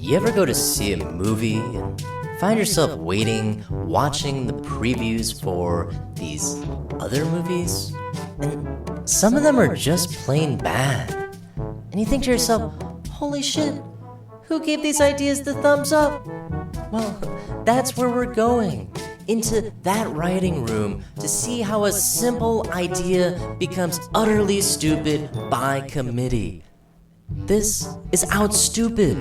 You ever go to see a movie and find yourself waiting, watching the previews for these other movies? And some of them are just plain bad. And you think to yourself, holy shit, who gave these ideas the thumbs up? Well, that's where we're going. Into that writing room to see how a simple idea becomes utterly stupid by committee. This is Outstupid.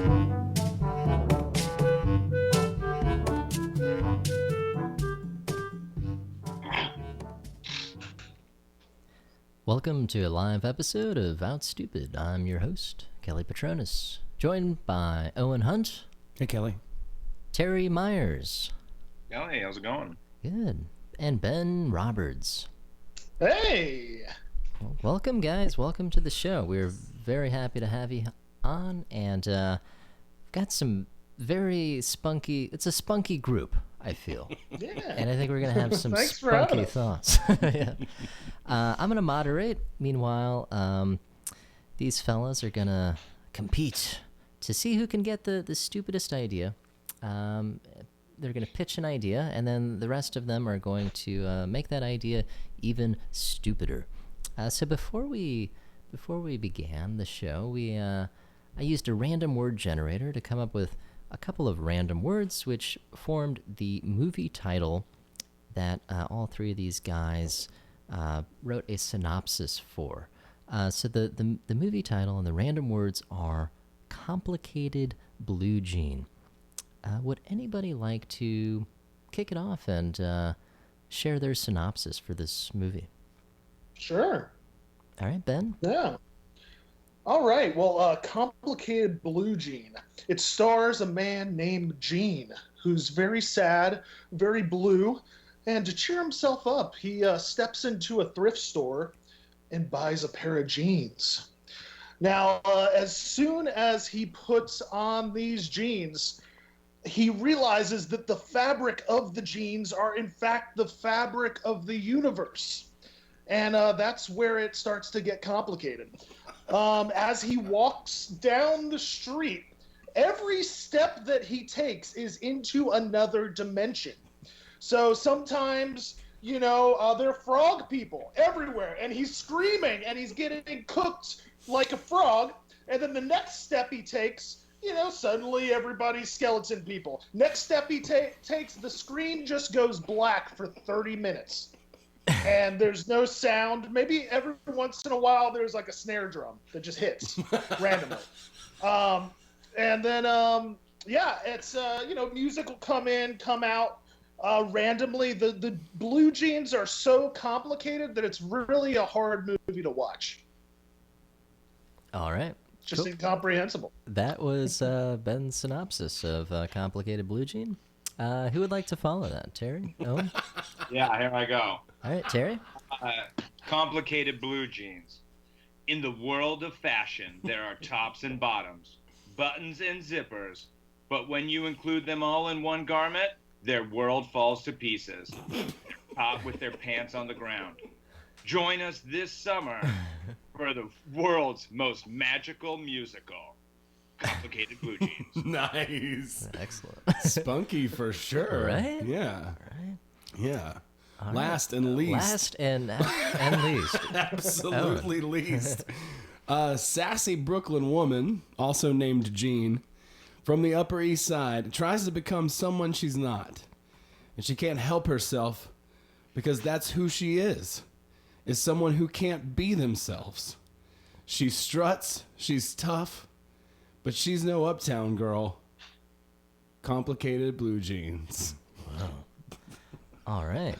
Welcome to a live episode of Outstupid. I'm your host, Kelly Petronis, joined by Owen Hunt. Hey, Kelly. Terry Myers. Hey, how's it going? Good. And Ben Roberds. Hey! Well, welcome, guys. Welcome to the show. We're very happy to have you on, and got some very spunky... It's a spunky group, I feel. Yeah. And I think we're going to have some Thanks for spunky having us. thoughts. Yeah. I'm going to moderate. Meanwhile, these fellas are going to compete to see who can get the stupidest idea. They're going to pitch an idea, and then the rest of them are going to make that idea even stupider. So before we began the show, I used a random word generator to come up with a couple of random words, which formed the movie title that all three of these guys wrote a synopsis for. So the movie title and the random words are Complicated Blue Jean. Would anybody like to kick it off and share their synopsis for this movie? Sure. All right, Ben? Yeah. All right. Well, Complicated Blue Jean. It stars a man named Gene who's very sad, very blue, and to cheer himself up, he steps into a thrift store and buys a pair of jeans. Now, as soon as he puts on these jeans, he realizes that the fabric of the jeans are in fact the fabric of the universe. And that's where it starts to get complicated. As he walks down the street, every step that he takes is into another dimension. So sometimes, there are frog people everywhere, and he's screaming, and he's getting cooked like a frog. And then the next step he takes, suddenly everybody's skeleton people. Next step he takes, the screen just goes black for 30 minutes. And there's no sound. Maybe every once in a while there's like a snare drum that just hits randomly. And then, it's, music will come in, come out randomly. The Blue Jeans are so complicated that it's really a hard movie to watch. All right. Just cool. Incomprehensible. That was Ben's synopsis of Complicated Blue Jean. Who would like to follow that? Terry? Owen? Yeah, here I go. All right, Terry? Complicated blue jeans. In the world of fashion, there are tops and bottoms, buttons and zippers, but when you include them all in one garment, their world falls to pieces. Top with their pants on the ground. Join us this summer for the world's most magical musical, Complicated Blue Jeans. Nice. Excellent. Spunky for sure. Right? Yeah. Right. Yeah. All Last right. and least. Last and least. Absolutely least. Sassy Brooklyn woman, also named Jean, from the Upper East Side, tries to become someone she's not. And she can't help herself because that's who she is someone who can't be themselves. She struts, she's tough, but she's no uptown girl. Complicated Blue Jeans. Wow. All right.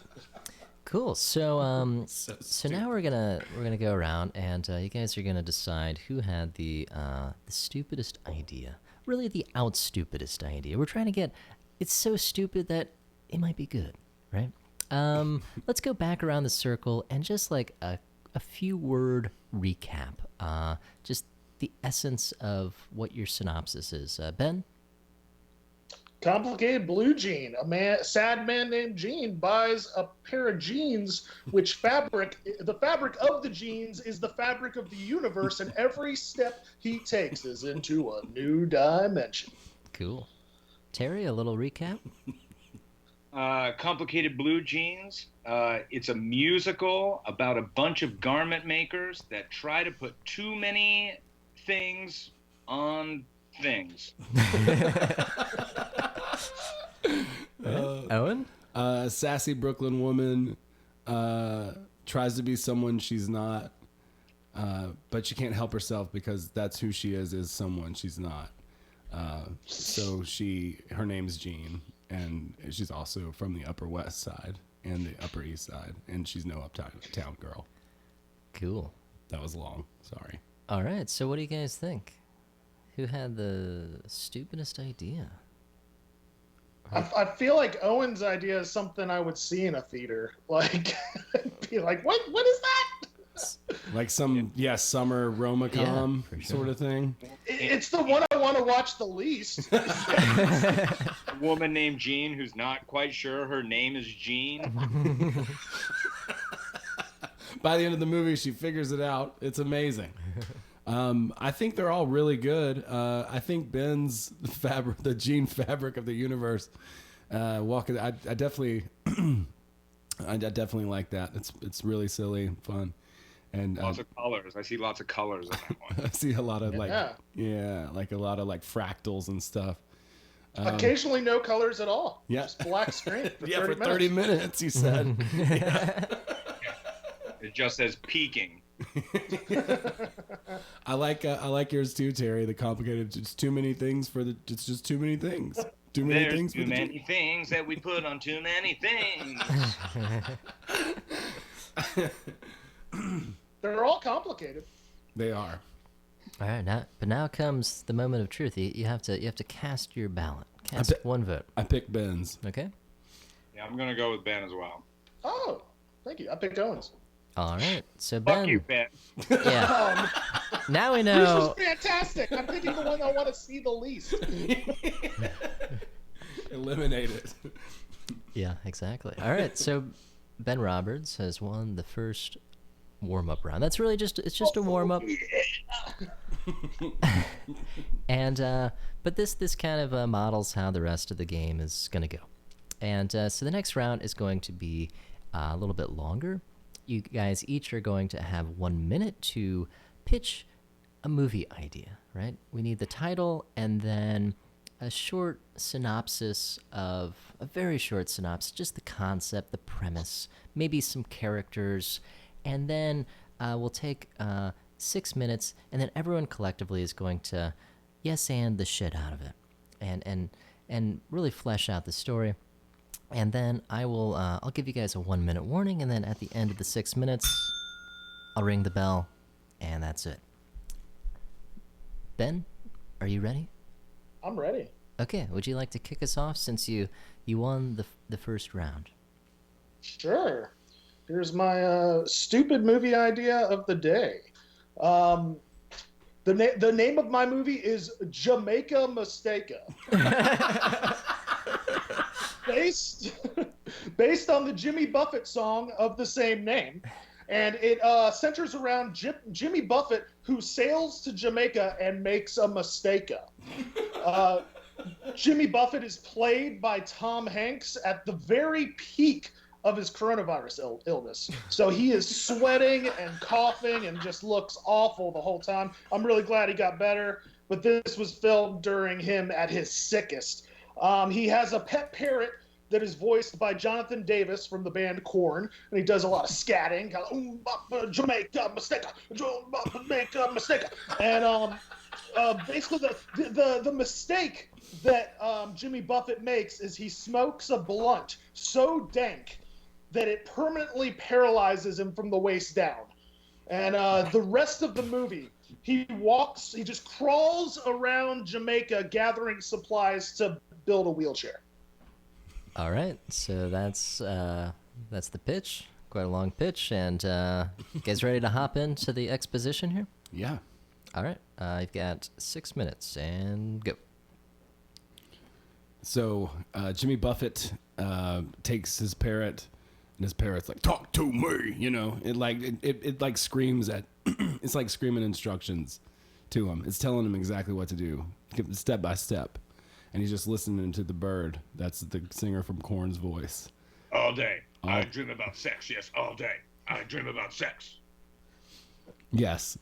Cool. So so now we're gonna go around, and you guys are gonna decide who had the stupidest idea. Really, the outstupidest idea. We're trying to get. It's so stupid that it might be good, right? Let's go back around the circle and just like a few word recap. Just the essence of what your synopsis is. Ben? Complicated Blue Jean. Sad man named Gene buys a pair of jeans, which the fabric of the jeans is the fabric of the universe, and every step he takes is into a new dimension. Cool. Terry, a little recap? Complicated Blue Jeans. It's a musical about a bunch of garment makers that try to put too many things on things. Owen? Sassy Brooklyn woman tries to be someone she's not, but she can't help herself because that's who she is someone she's not. So her name's Jean, and she's also from the Upper West Side and the Upper East Side, and she's no uptown girl. Cool. That was long. Sorry. All right, so what do you guys think? Who had the stupidest idea? I feel like Owen's idea is something I would see in a theater. Like, be like, what is that? Like some summer rom-com Yeah, for sure. sort of thing. It's the one I want to watch the least. A woman named Jean who's not quite sure her name is Jean. By the end of the movie, she figures it out. It's amazing. I think they're all really good. I think Ben's the Jean fabric of the universe. Walking, I definitely, I definitely like that. It's really silly and fun, and Lots of colors. I see lots of colors in that one. I see a lot of like Yeah. like a lot of like fractals and stuff. Occasionally, no colors at all. Yeah. Just black screen for 30 For minutes. 30 minutes, you said. It just says peeking. I like yours too, Terry. The complicated. It's too many things it's just too many things. Too many There's things. too many things that we put on too many things. They're all complicated. They are. All right, now comes the moment of truth. You have to cast your ballot. Cast one vote. I picked Ben's. Okay. Yeah, I'm gonna go with Ben as well. Oh, thank you. I picked Owen's. All right. So Fuck Ben. you, Ben. Yeah. Now we This know. was fantastic. I'm picking the one I want to see the least. Eliminate it. Yeah, exactly. All right. So Ben Roberts has won the first warm-up round. That's really just a warm-up. And but this kind of models how the rest of the game is going to go. And so the next round is going to be a little bit longer. You guys each are going to have 1 minute to pitch a movie idea, right? We need the title and then a short synopsis of a very short synopsis, just the concept, the premise, maybe some characters, and then we'll take 6 minutes, and then everyone collectively is going to yes and the shit out of it, and really flesh out the story. And then I'll give you guys a 1 minute warning, and then at the end of the 6 minutes, I'll ring the bell, and that's it. Ben, are you ready? I'm ready. Okay, would you like to kick us off since you won the first round? Sure. Here's my stupid movie idea of the day. The name of my movie is Jamaica Mistaka. Based on the Jimmy Buffett song of the same name. And it centers around Jimmy Buffett, who sails to Jamaica and makes a mistake. Jimmy Buffett is played by Tom Hanks at the very peak of his coronavirus illness. So he is sweating and coughing and just looks awful the whole time. I'm really glad he got better, but this was filmed during him at his sickest. He has a pet parrot that is voiced by Jonathan Davis from the band Korn, and he does a lot of scatting, kind of Jamaica mistake, Jamaica mistake, and basically the mistake that Jimmy Buffett makes is he smokes a blunt so dank that it permanently paralyzes him from the waist down, and the rest of the movie he just crawls around Jamaica gathering supplies to build a wheelchair. All right, so that's the pitch. Quite a long pitch, and you guys ready to hop into the exposition here? Yeah. All right, I've got 6 minutes, and go. So Jimmy Buffett takes his parrot, and his parrot's like, "Talk to me," you know. It like screams at, it's like screaming instructions to him. It's telling him exactly what to do, step by step. and he's just listening to the bird. That's the singer from Korn's voice. All day. I dream about sex. Yes, all day. I dream about sex. Yes.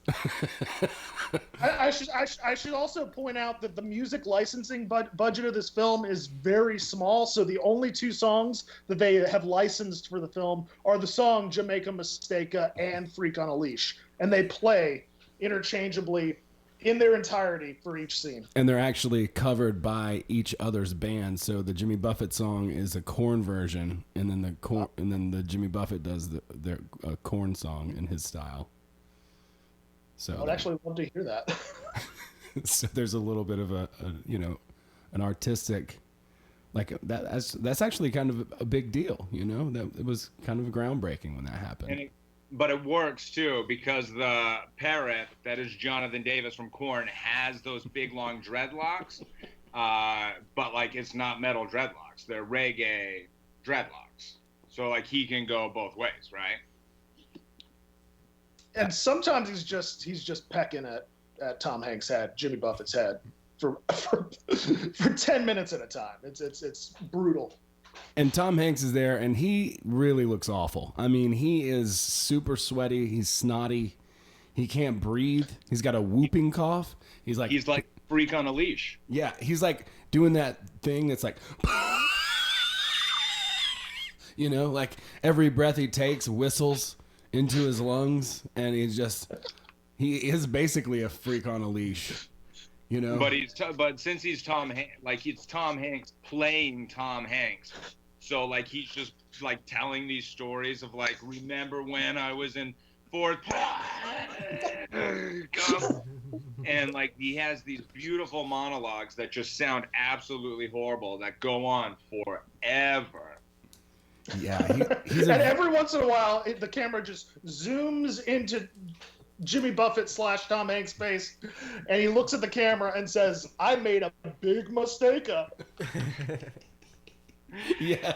I should also point out that the music licensing budget of this film is very small. So the only 2 songs that they have licensed for the film are the song Jamaica Mistake and Freak on a Leash. And they play interchangeably in their entirety for each scene. And they're actually covered by each other's band. So the Jimmy Buffett song is a Korn version, and then the Jimmy Buffett does their Korn song in his style. So I'd actually love to hear that. So there's a little bit of an artistic, like that's actually kind of a big deal, that it was kind of groundbreaking when that happened. But it works too, because the parrot, that is Jonathan Davis from Korn, has those big long dreadlocks, but like it's not metal dreadlocks, they're reggae dreadlocks. So like he can go both ways, right? And sometimes he's just pecking at Tom Hanks' head, Jimmy Buffett's head, for 10 minutes at a time. It's brutal. And Tom Hanks is there, and he really looks awful. I mean, he is super sweaty. He's snotty. He can't breathe. He's got a whooping cough. He's like Freak on a Leash. Yeah, he's like doing that thing that's like, like every breath he takes whistles into his lungs, and he is basically a freak on a leash, But since he's Tom Hanks, like it's Tom Hanks playing Tom Hanks, so like he's just like telling these stories of like, remember when I was in fourth, and like he has these beautiful monologues that just sound absolutely horrible that go on forever. Yeah, and every once in a while, the camera just zooms into Jimmy Buffett / Tom Hanks' face, and he looks at the camera and says, "I made a big mistake." Yeah.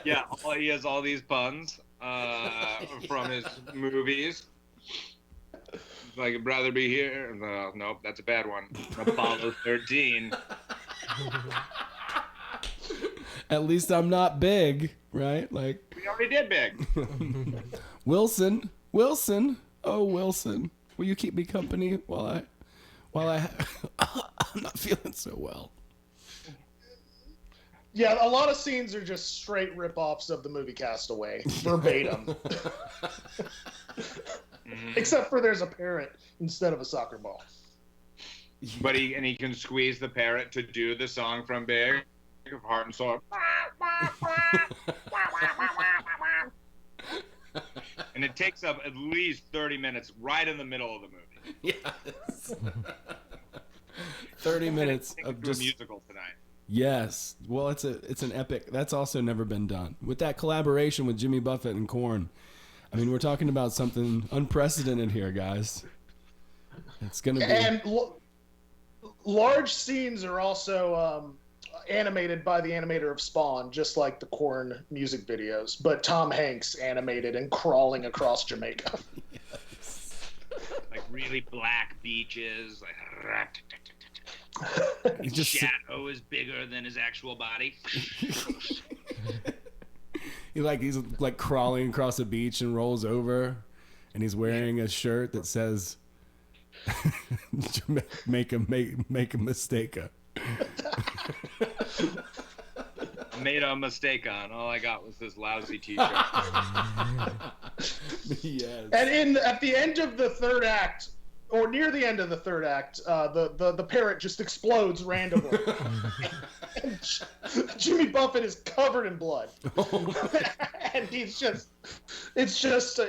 He has all these puns from his movies. Like, I'd rather be here. Nope, that's a bad one. Apollo 13. At least I'm not big, right? Like, we already did big. Wilson, oh Wilson, will you keep me company while I'm not feeling so well? Yeah, a lot of scenes are just straight rip-offs of the movie Castaway, verbatim. Except for there's a parrot instead of a soccer ball. But he can squeeze the parrot to do the song from Big of Heart and Soul. And it takes up at least 30 minutes right in the middle of the movie. Yes. 30 minutes of just a musical tonight. Yes. Well, it's an epic. That's also never been done. With that collaboration with Jimmy Buffett and Korn, I mean, we're talking about something unprecedented here, guys. It's going to be... And large scenes are also animated by the animator of Spawn, just like the Korn music videos, but Tom Hanks animated and crawling across Jamaica. Yes. Like really black beaches, like... His shadow is bigger than his actual body. He's like crawling across a beach and rolls over, and he's wearing a shirt that says make a mistake. Made a mistake on. All I got was this lousy t-shirt. Yes. And at the end of the third act, or near the end of the third act, the parrot just explodes randomly. And Jimmy Buffett is covered in blood. And it's just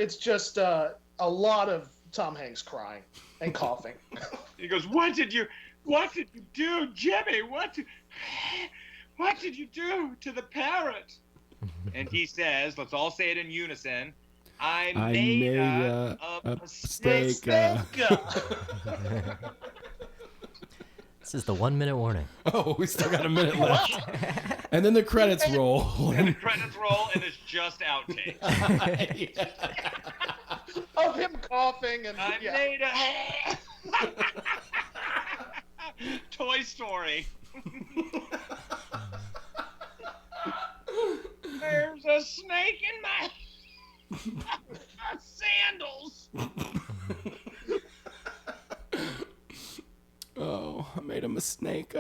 a lot of Tom Hanks crying and coughing. He goes, What did you do, Jimmy? What did you do to the parrot? And he says, let's all say it in unison, I made a mistake. This is the 1 minute warning. Oh, we still got a minute left. And then the credits roll. And the credits roll, and it's just outtakes. Of him coughing and I made a Toy Story. a snake in my sandals. Oh, I made him a snake.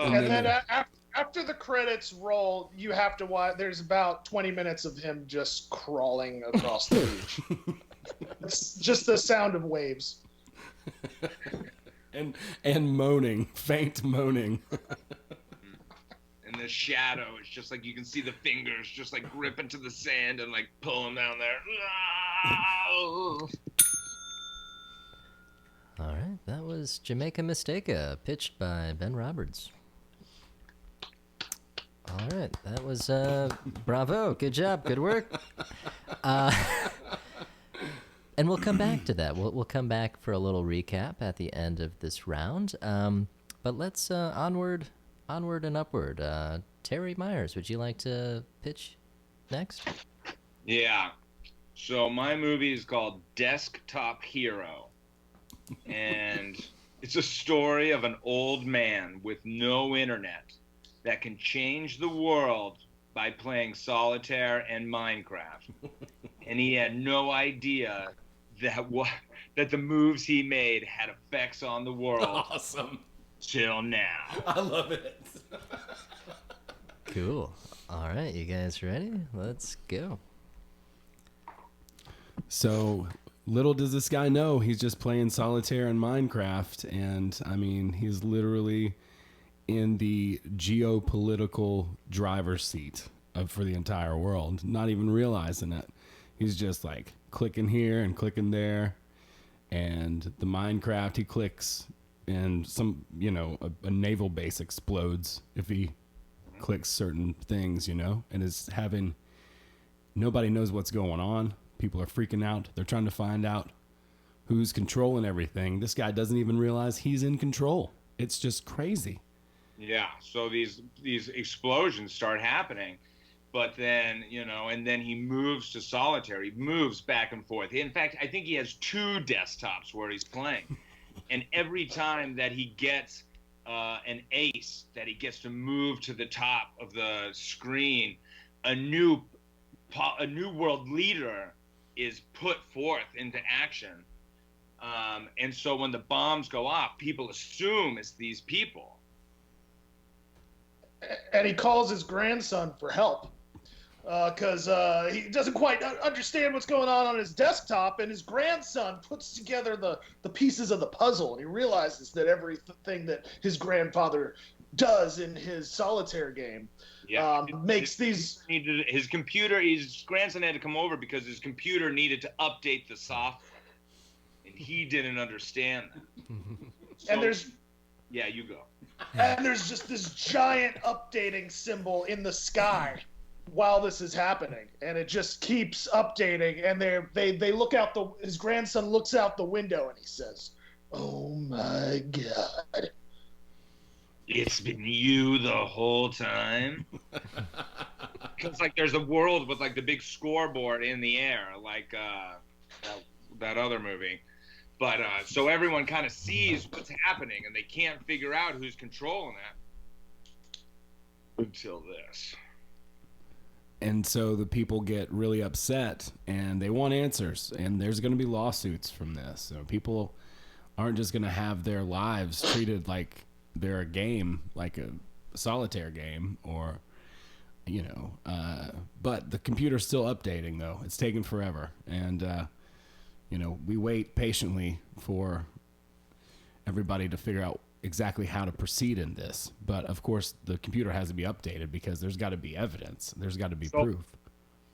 And then after the credits roll, you have to watch. There's about 20 minutes of him just crawling across the beach. It's just the sound of waves. And moaning, faint moaning. In the shadow, it's just like you can see the fingers just like grip into the sand and like pull them down there. All right, that was Jamaica Mistaka, pitched by Ben Roberts. All right, that was bravo, good job, good work. And we'll come back to that. We'll come back for a little recap at the end of this round. But let's onward and upward. Terry Myers, would you like to pitch next? Yeah. So my movie is called Desktop Hero. And it's a story of an old man with no internet that can change the world by playing solitaire and Minecraft. And he had no idea that the moves he made had effects on the world. Awesome. Till now. I love it. Cool. All right, you guys ready? Let's go. So, little does this guy know, he's just playing solitaire in Minecraft, and I mean, he's literally in the geopolitical driver's seat for the entire world, not even realizing it. He's just like clicking here and clicking there, and the Minecraft he clicks, and a naval base explodes if he clicks certain things, and is having, nobody knows what's going on. People are freaking out. They're trying to find out who's controlling everything. This guy doesn't even realize he's in control. It's just crazy. Yeah, so these explosions start happening, but then, and then he moves to solitaire. He moves back and forth. In fact, I think he has 2 desktops where he's playing. And every time that he gets an ace, that he gets to move to the top of the screen, a new world leader is put forth into action. And so when the bombs go off, people assume it's these people. And he calls his grandson for help because he doesn't quite understand what's going on his desktop, and his grandson puts together the pieces of the puzzle, and he realizes that everything that his grandfather does in his solitaire game makes these... His grandson had to come over because his computer needed to update the software, and he didn't understand that. So, and there's... Yeah, you go. And there's just this giant updating symbol in the sky while this is happening, and it just keeps updating. And they look out his grandson looks out the window and he says, "Oh my God, it's been you the whole time." Because there's a world with the big scoreboard in the air, that other movie. But so everyone kind of sees what's happening, and they can't figure out who's controlling that until this. And so the people get really upset, and they want answers, and there's going to be lawsuits from this. So people aren't just going to have their lives treated like they're a game, like a solitaire game, or but the computer's still updating, though. It's taking forever, and we wait patiently for everybody to figure out exactly how to proceed in this. But of course, the computer has to be updated because there's got to be evidence. There's got to be proof.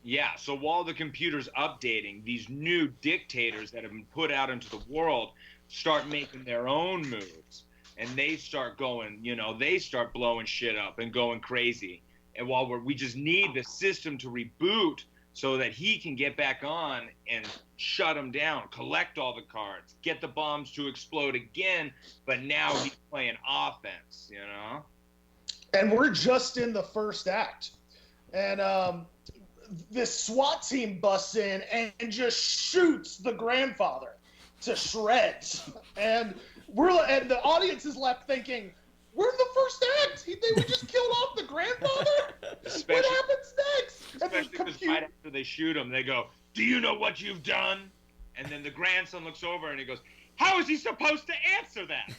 Yeah. So while the computer's updating, these new dictators that have been put out into the world start making their own moves, and they start going, they start blowing shit up and going crazy. And while we just need the system to reboot so that he can get back on and shut them down, collect all the cards, get the bombs to explode again, but now he's playing offense, And we're just in the first act. And this SWAT team busts in and just shoots the grandfather to shreds. And the audience is left thinking, We're in the first act. They just killed off the grandfather. What happens next? Especially because right after they shoot him, they go, "Do you know what you've done?" And then the grandson looks over and he goes, "How is he supposed to answer that?"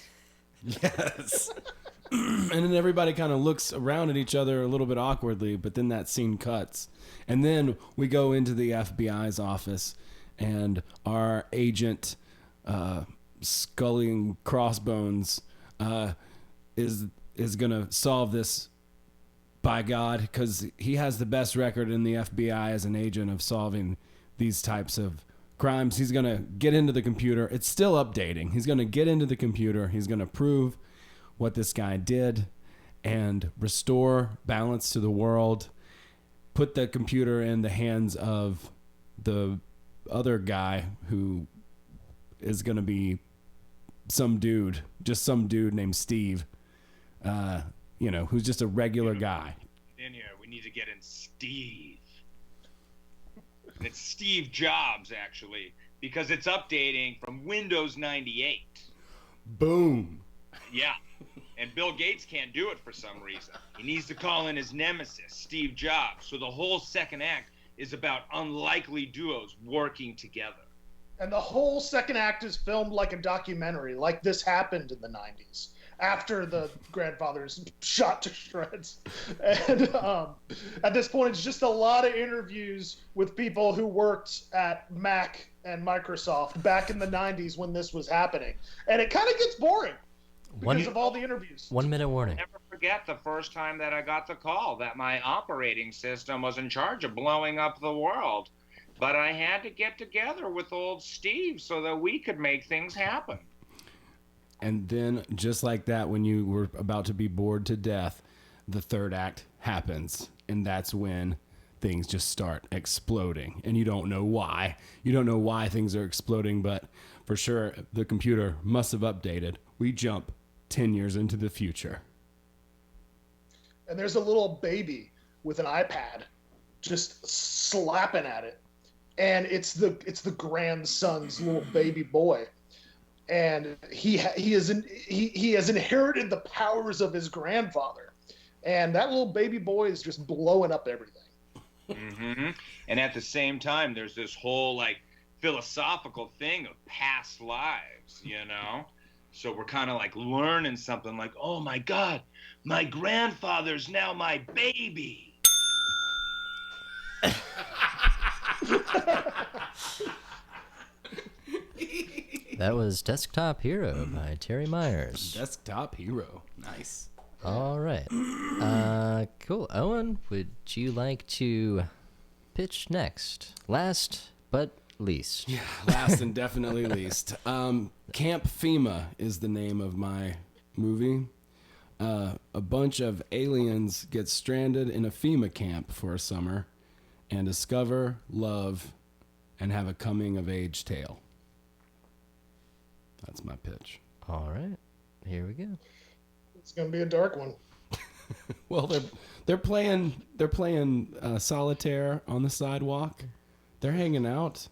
Yes. And then everybody kind of looks around at each other a little bit awkwardly, but then that scene cuts. And then we go into the FBI's office, and our agent, Scully and Crossbones, is going to solve this, by God, because he has the best record in the FBI as an agent of solving these types of crimes. He's going to get into the computer. It's still updating. He's going to get into the computer. He's going to prove what this guy did and restore balance to the world, put the computer in the hands of the other guy who is going to be some dude named Steve, who's just a regular guy. In here, we need to get in Steve. And it's Steve Jobs, actually, because it's updating from Windows 98. Boom. Yeah. And Bill Gates can't do it for some reason. He needs to call in his nemesis, Steve Jobs. So the whole second act is about unlikely duos working together. And the whole second act is filmed like a documentary, like this happened in the 90s, after the grandfather's shot to shreds. And at this point, it's just a lot of interviews with people who worked at Mac and Microsoft back in the 90s when this was happening. And it kind of gets boring because of all the interviews. 1 minute warning. Never forget the first time that I got the call that my operating system was in charge of blowing up the world. But I had to get together with old Steve so that we could make things happen. And then, just like that, when you were about to be bored to death, the third act happens. And that's when things just start exploding. And you don't know why. You don't know why things are exploding, but for sure, the computer must have updated. We jump 10 years into the future. And there's a little baby with an iPad just slapping at it. And it's the grandson's little baby boy, and he has inherited the powers of his grandfather, and that little baby boy is just blowing up everything. Mm-hmm. And at the same time, there's this whole like philosophical thing of past lives, So we're kind of like learning something like, oh my God, my grandfather's now my baby. That was Desktop Hero by Terry Myers. Desktop Hero. Nice. All right. Cool. Owen, would you like to pitch next? Last but least. Yeah, last and definitely least. Camp FEMA is the name of my movie. A bunch of aliens get stranded in a FEMA camp for a summer and discover, love, and have a coming-of-age tale. That's my pitch. All right, here we go. It's gonna be a dark one. Well, they're playing solitaire on the sidewalk. They're hanging out.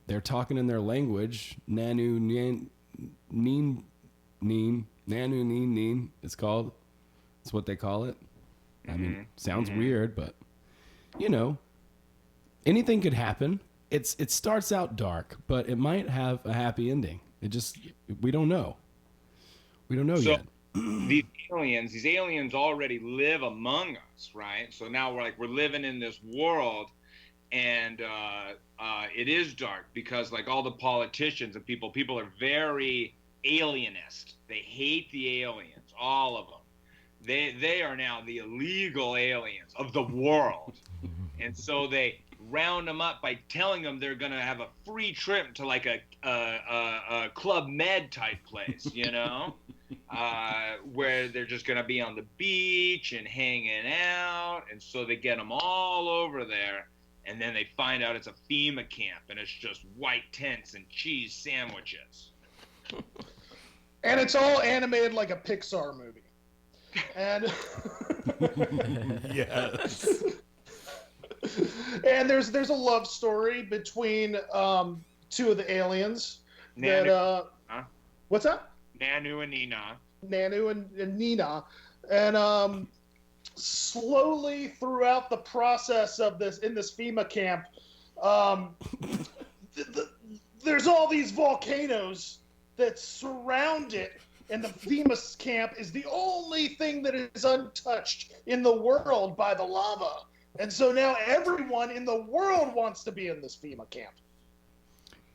They're talking in their language. Nanu neen nanu neen. It's called. It's what they call it. I mean, sounds weird, but anything could happen. It starts out dark, but it might have a happy ending. We don't know. We don't know yet. These aliens already live among us, right? So now we're living in this world, and it is dark because like all the politicians and people are very alienist. They hate the aliens, all of them. They are now the illegal aliens of the world. And so they round them up by telling them they're going to have a free trip to like a Club Med type place, where they're just going to be on the beach and hanging out. And so they get them all over there. And then they find out it's a FEMA camp and it's just white tents and cheese sandwiches. And it's all animated like a Pixar movie. And yes. And there's a love story between two of the aliens. Nanu, What's that? Nanu and Nina. Nanu and Nina, and slowly throughout the process of this in this FEMA camp, there's all these volcanoes that surround it, and the FEMA camp is the only thing that is untouched in the world by the lava. And so now everyone in the world wants to be in this FEMA camp.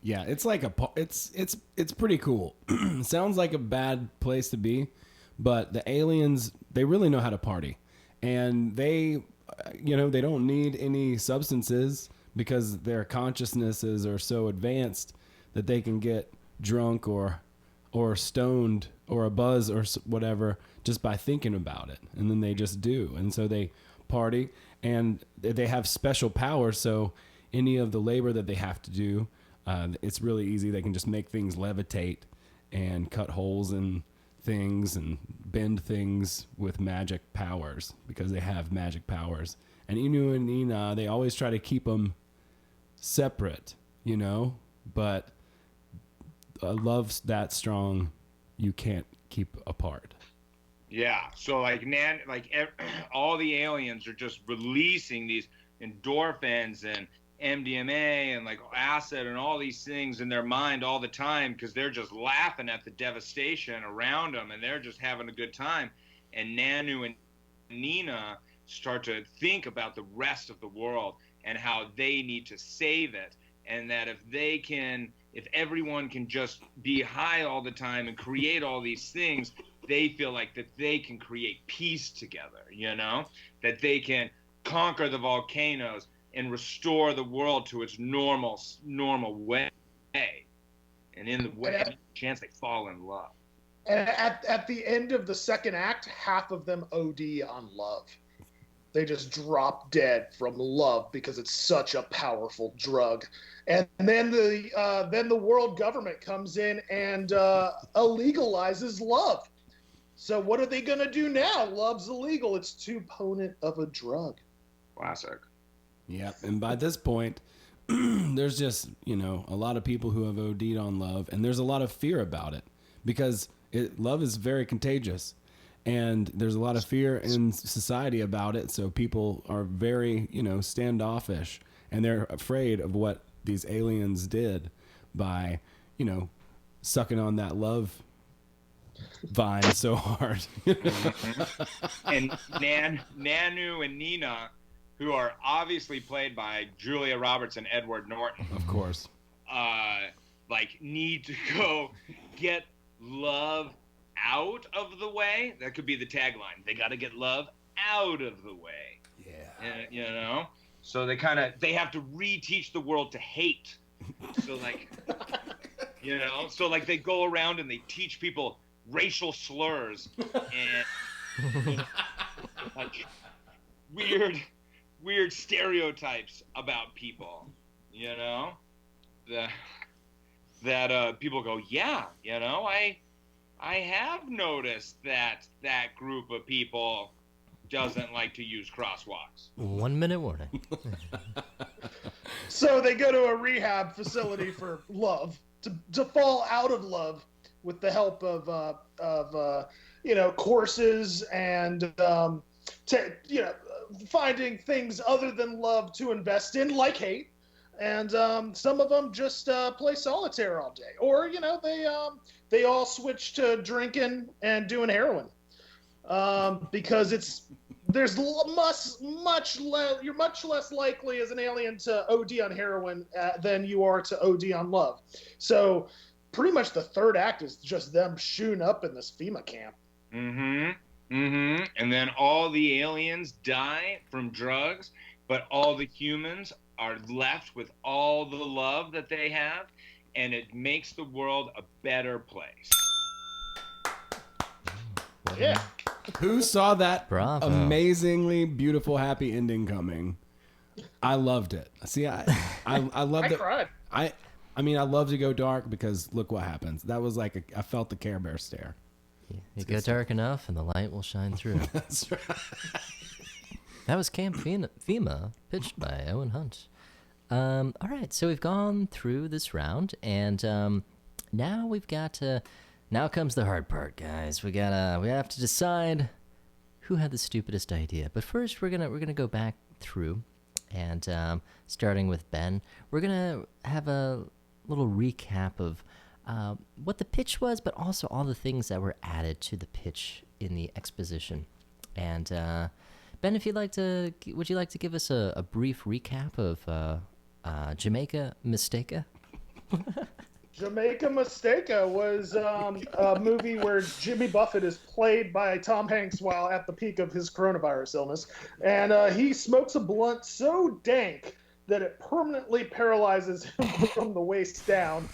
Yeah, it's like it's pretty cool. Sounds like a bad place to be, but the aliens, they really know how to party. And they don't need any substances because their consciousnesses are so advanced that they can get drunk or stoned or a buzz or whatever just by thinking about it. And then they just do. And so they party, and they have special powers. So any of the labor that they have to do, it's really easy. They can just make things levitate and cut holes in things and bend things with magic powers because they have magic powers. And Inu and Nina, they always try to keep them separate, but love's that strong, you can't keep apart. Yeah, so all the aliens are just releasing these endorphins and MDMA and like acid and all these things in their mind all the time because they're just laughing at the devastation around them and they're just having a good time. And Nanu and Nina start to think about the rest of the world and how they need to save it, and that if everyone can just be high all the time and create all these things, they feel like that they can create peace together, that they can conquer the volcanoes and restore the world to its normal way. And in the way, chance they fall in love. And at the end of the second act, half of them OD on love. They just drop dead from love because it's such a powerful drug. And then the world government comes in and illegalizes love. So what are they going to do now? Love's illegal. It's too potent of a drug. Classic. Yeah, and by this point, there's just, a lot of people who have OD'd on love, and there's a lot of fear about it because love is very contagious, and there's a lot of fear in society about it, so people are very, standoffish, and they're afraid of what these aliens did by, sucking on that love vine so hard. And Nanu and Nina, who are obviously played by Julia Roberts and Edward Norton. Of course. Need to go get love out of the way. That could be the tagline. They got to get love out of the way. Yeah. So they they have to reteach the world to hate. So they go around and they teach people racial slurs and weird stereotypes about people, that people go, yeah, I have noticed that group of people doesn't like to use crosswalks. 1 minute warning. So they go to a rehab facility for love, to fall out of love with the help of courses and finding things other than love to invest in, like hate. And some of them just play solitaire all day, or they all switch to drinking and doing heroin because you're much less likely as an alien to OD on heroin than you are to OD on love. So pretty much the third act is just them shooting up in this FEMA camp. And then all the aliens die from drugs, but all the humans are left with all the love that they have, and it makes the world a better place. Yeah. Who saw that Bravo. amazingly beautiful, happy ending coming? I loved it. See, I loved it. I cried. I mean, I love to go dark because look what happens. That was I felt the Care Bear stare. You go dark enough and the light will shine through. That's right. That was Camp FEMA, pitched by Owen Hunt. All right, so we've gone through this round, and now we've got to Now comes the hard part, guys. We have to decide who had the stupidest idea. But first, we're gonna go back through, and starting with Ben, we're gonna have a little recap of what the pitch was, but also all the things that were added to the pitch in the exposition. And Ben, if would you like to give us a brief recap of Jamaica Mistake? Jamaica Mistake was a movie where Jimmy Buffett is played by Tom Hanks while at the peak of his coronavirus illness. And he smokes a blunt so dank that it permanently paralyzes him from the waist down.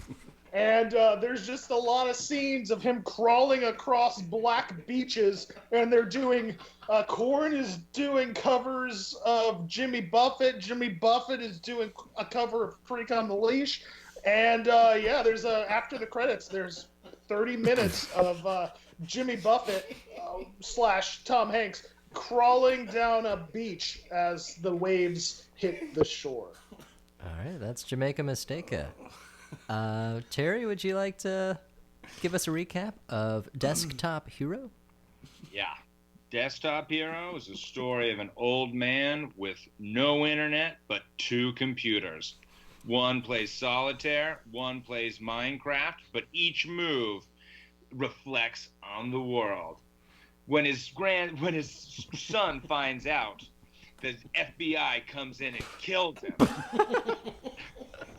And there's just a lot of scenes of him crawling across black beaches, and they're doing, Korn is doing covers of Jimmy Buffett. Jimmy Buffett is doing a cover of Freak on the Leash. And there's after the credits, there's 30 minutes of Jimmy Buffett / Tom Hanks crawling down a beach as the waves hit the shore. All right, that's Jamaica Mistake. Terry, would you like to give us a recap of Desktop Hero? Yeah. Desktop Hero is a story of an old man with no internet but 2 computers. One plays solitaire, one plays Minecraft, but each move reflects on the world. When his son finds out, the FBI comes in and kills him.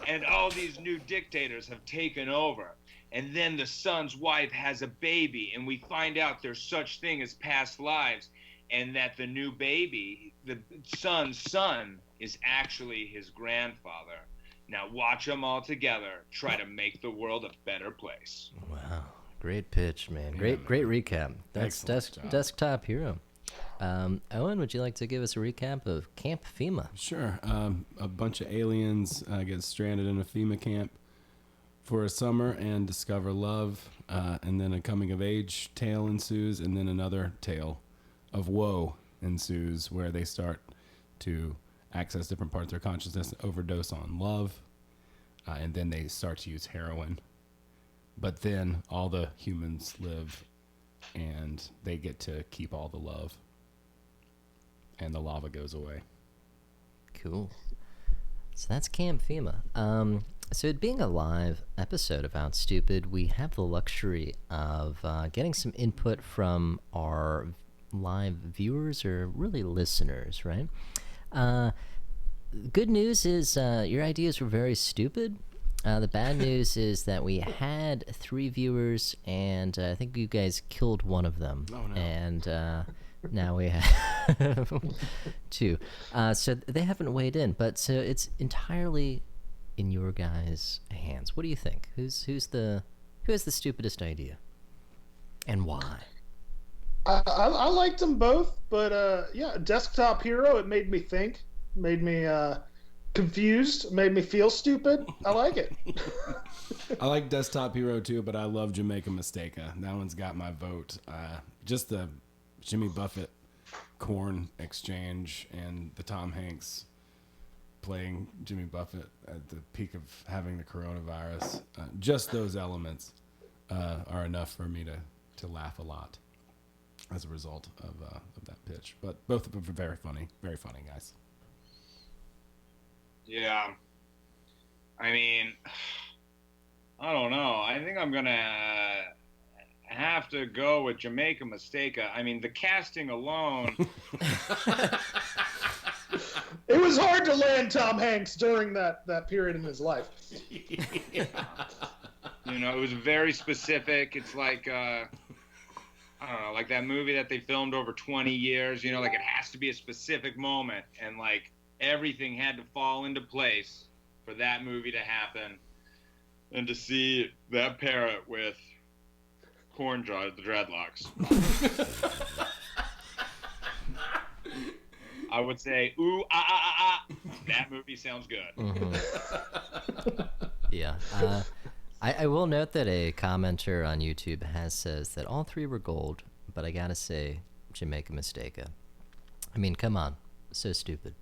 And all these new dictators have taken over. And then the son's wife has a baby, and we find out there's such thing as past lives, and that the new baby, the son's son, is actually his grandfather. Now watch them all together try to make the world a better place. Wow, great pitch, man. Great recap. That's Desktop Hero. Owen, would you like to give us a recap of Camp FEMA? Sure. A bunch of aliens get stranded in a FEMA camp for a summer and discover love, and then a coming-of-age tale ensues, and then another tale of woe ensues where they start to access different parts of their consciousness, overdose on love, and then they start to use heroin. But then all the humans live, and they get to keep all the love, and the lava goes away. Cool. So that's Camp FEMA. So it being a live episode of Outstupid, we have the luxury of getting some input from our live viewers, or really listeners, right? Good news is your ideas were very stupid. The bad news is that we had 3 viewers, and I think you guys killed one of them. Oh, no. And now we have 2. So they haven't weighed in, but so it's entirely in your guys' hands. What do you think? Who has the stupidest idea, and why? I liked them both, but Desktop Hero, it made me think, made me confused, made me feel stupid. I like it. I like Desktop Hero too, but I love Jamaica Mistake. That one's got my vote. Just the Jimmy Buffett Korn exchange and the Tom Hanks playing Jimmy Buffett at the peak of having the coronavirus. Just those elements are enough for me to laugh a lot as a result of that pitch. But both of them are very funny guys. Yeah. I mean, I don't know. I think I'm going to have to go with Jamaica Mistake. I mean, the casting alone. It was hard to land Tom Hanks during that period in his life. You know, it was very specific. It's like, I don't know, like that movie that they filmed over 20 years, you know, like it has to be a specific moment. And like everything had to fall into place for that movie to happen. And to see that parrot with corn draws, the dreadlocks. I would say, ooh, that movie sounds good. Mm-hmm. Yeah. I will note that a commenter on YouTube says that all 3 were gold, but I gotta say, Jamaica Mistake. I mean, come on. So stupid.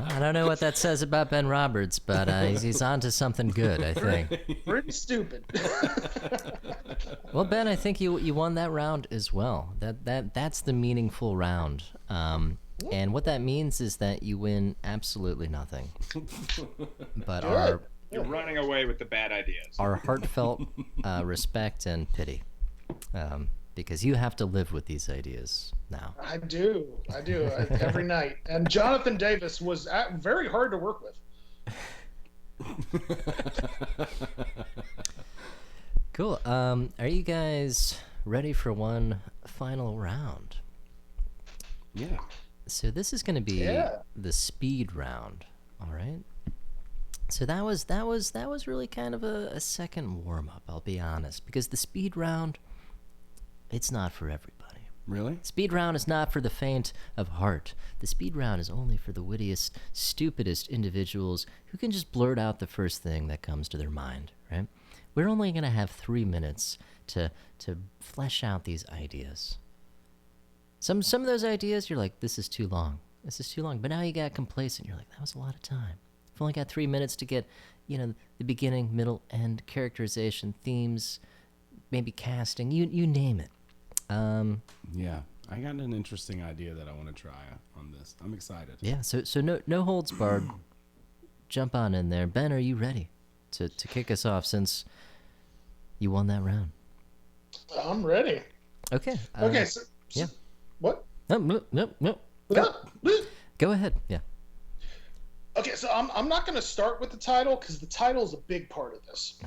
I don't know what that says about Ben Roberts, but he's onto something good, I think. Pretty stupid. Well, Ben, I think you won that round as well. That's the meaningful round. And what that means is that you win absolutely nothing. But You're running away with the bad ideas. our heartfelt respect and pity, because you have to live with these ideas now. I do every night. And Jonathan Davis was very hard to work with. Cool. Are you guys ready for one final round? Yeah. So this is going to be the speed round. All right. So that was really kind of a second warm up. I'll be honest, because the speed round, it's not for everybody. Really? Speed round is not for the faint of heart. The speed round is only for the wittiest, stupidest individuals who can just blurt out the first thing that comes to their mind. Right? We're only going to have 3 minutes to flesh out these ideas. Some of those ideas, you're like, this is too long. This is too long. But now you got complacent. You're like, that was a lot of time. I've only got 3 minutes to get, the beginning, middle, end, characterization, themes, maybe casting, you name it. Yeah, I got an interesting idea that I want to try on this. I'm excited. Yeah, so no holds barred. Jump on in there. Ben, are you ready to kick us off since you won that round? I'm ready. Okay. Okay, so yeah. What? No. Go ahead. Yeah. Okay, so I'm not going to start with the title because the title is a big part of this.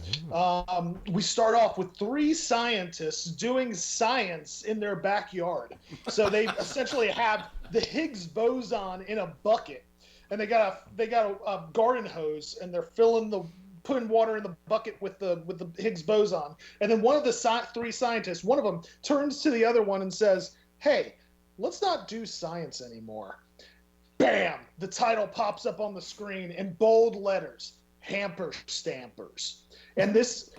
We start off with 3 scientists doing science in their backyard. So they essentially have the Higgs boson in a bucket, and they got a garden hose, and they're putting water in the bucket with the Higgs boson. And then one of the 3 scientists, one of them turns to the other one and says, "Hey, let's not do science anymore." Bam! The title pops up on the screen in bold letters, Hamper Stampers. And this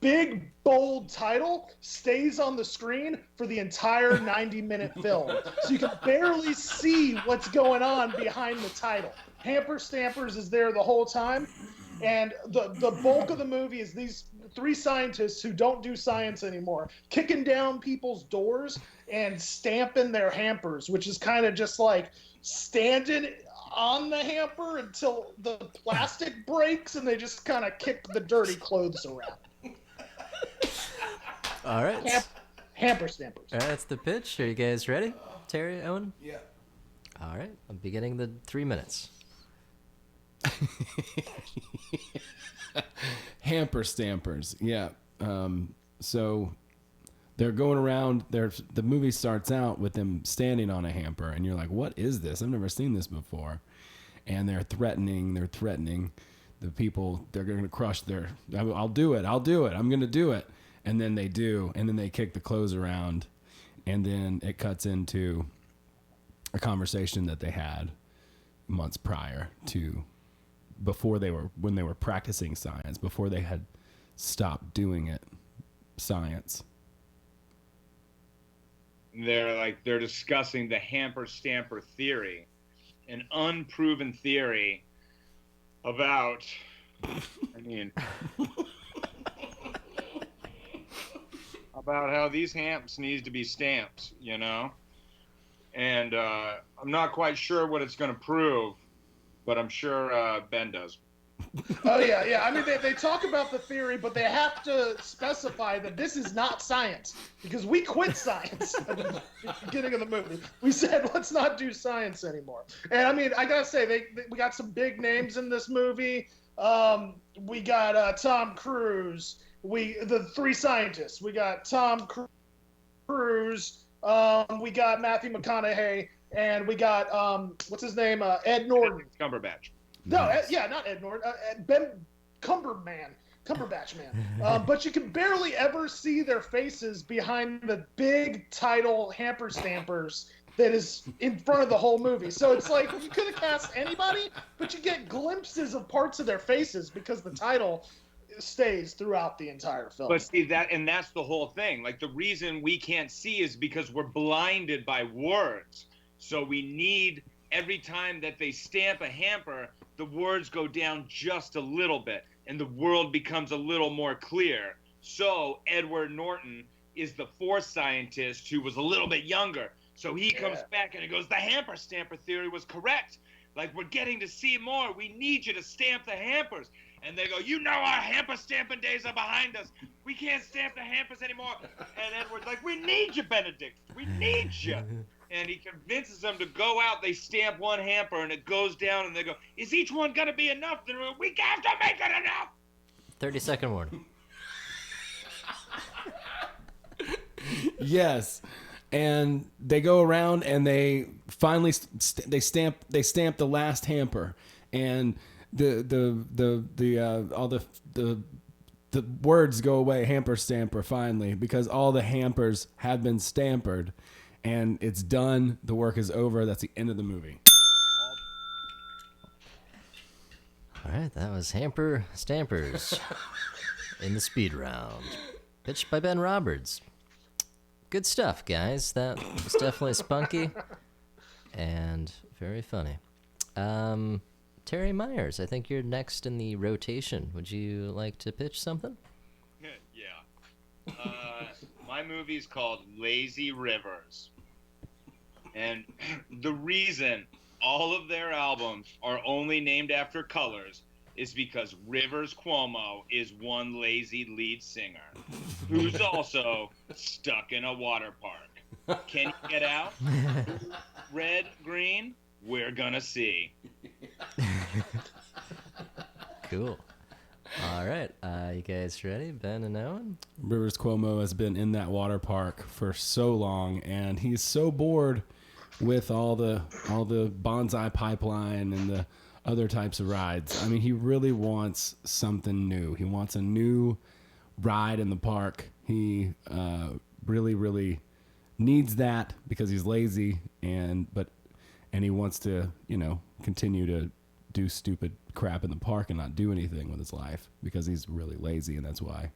big, bold title stays on the screen for the entire 90-minute film. So you can barely see what's going on behind the title. Hamper Stampers is there the whole time. And the bulk of the movie is these 3 scientists who don't do science anymore, kicking down people's doors and stamping their hampers, which is kind of just like standing on the hamper until the plastic breaks and they just kind of kick the dirty clothes around. All right. Hamper Stampers. All right, that's the pitch. Are you guys ready? Terry, Owen? Yeah. All right. I'm beginning the 3 minutes. Hamper Stampers. Yeah. So they're going around. The movie starts out with them standing on a hamper, and you're like, "What is this? I've never seen this before." And they're threatening the people. They're going to crush their. I'll do it. I'm going to do it. And then they do, and then they kick the clothes around, and then it cuts into a conversation that they had months prior to. When they were practicing science, before they had stopped doing it, science. They're discussing the hamper stamper theory, an unproven theory about, about how these hamps need to be stamped, and I'm not quite sure what it's going to prove. But I'm sure Ben does. Oh, yeah. I mean, they talk about the theory, but they have to specify that this is not science because we quit science at the beginning of the movie. We said, let's not do science anymore. And, I mean, I got to say, we got some big names in this movie. We got Tom Cruise. The 3 scientists. We got Tom Cruise. We got Matthew McConaughey. And we got, what's his name? Ed Norton. Cumberbatch. No, not Ed Norton. Ben Cumberbatch Man. But you can barely ever see their faces behind the big title Hamper Stampers that is in front of the whole movie. So it's like you could have cast anybody, but you get glimpses of parts of their faces because the title stays throughout the entire film. But see that's the whole thing. Like the reason we can't see is because we're blinded by words. So we need every time that they stamp a hamper, the words go down just a little bit, and the world becomes a little more clear. So Edward Norton is the Force scientist who was a little bit younger. So he comes back and he goes, the hamper stamper theory was correct. Like, we're getting to see more. We need you to stamp the hampers. And they go, you know our hamper stamping days are behind us. We can't stamp the hampers anymore. And Edward's like, we need you, Benedict. We need you. And he convinces them to go out. They stamp one hamper, and it goes down, and they go, is each one going to be enough? We have to make it enough. 30-second warning. Yes. And they go around and they finally they stamp the last hamper, and all the words go away, hamper stamper, finally, because all the hampers have been stampered, and it's done. The work is over. That's the end of the movie. All right, that was Hamper Stampers in the speed round, pitched by Ben Roberts. Good stuff, guys. That was definitely spunky and very funny. Terry Myers, I think you're next in the rotation. Would you like to pitch something? Yeah. My movie's called Lazy Rivers. And the reason all of their albums are only named after colors is because Rivers Cuomo is one lazy lead singer who's also stuck in a water park. Can you get out? Red, green, we're gonna see. Cool. All right, you guys ready, Ben and Owen? Rivers Cuomo has been in that water park for so long, and he's so bored with all the bonsai pipeline and the other types of rides. I mean, he really wants something new. He wants a new ride in the park. He really, really needs that because he's lazy, and he wants to, continue to do stupid crap in the park and not do anything with his life because he's really lazy, and that's why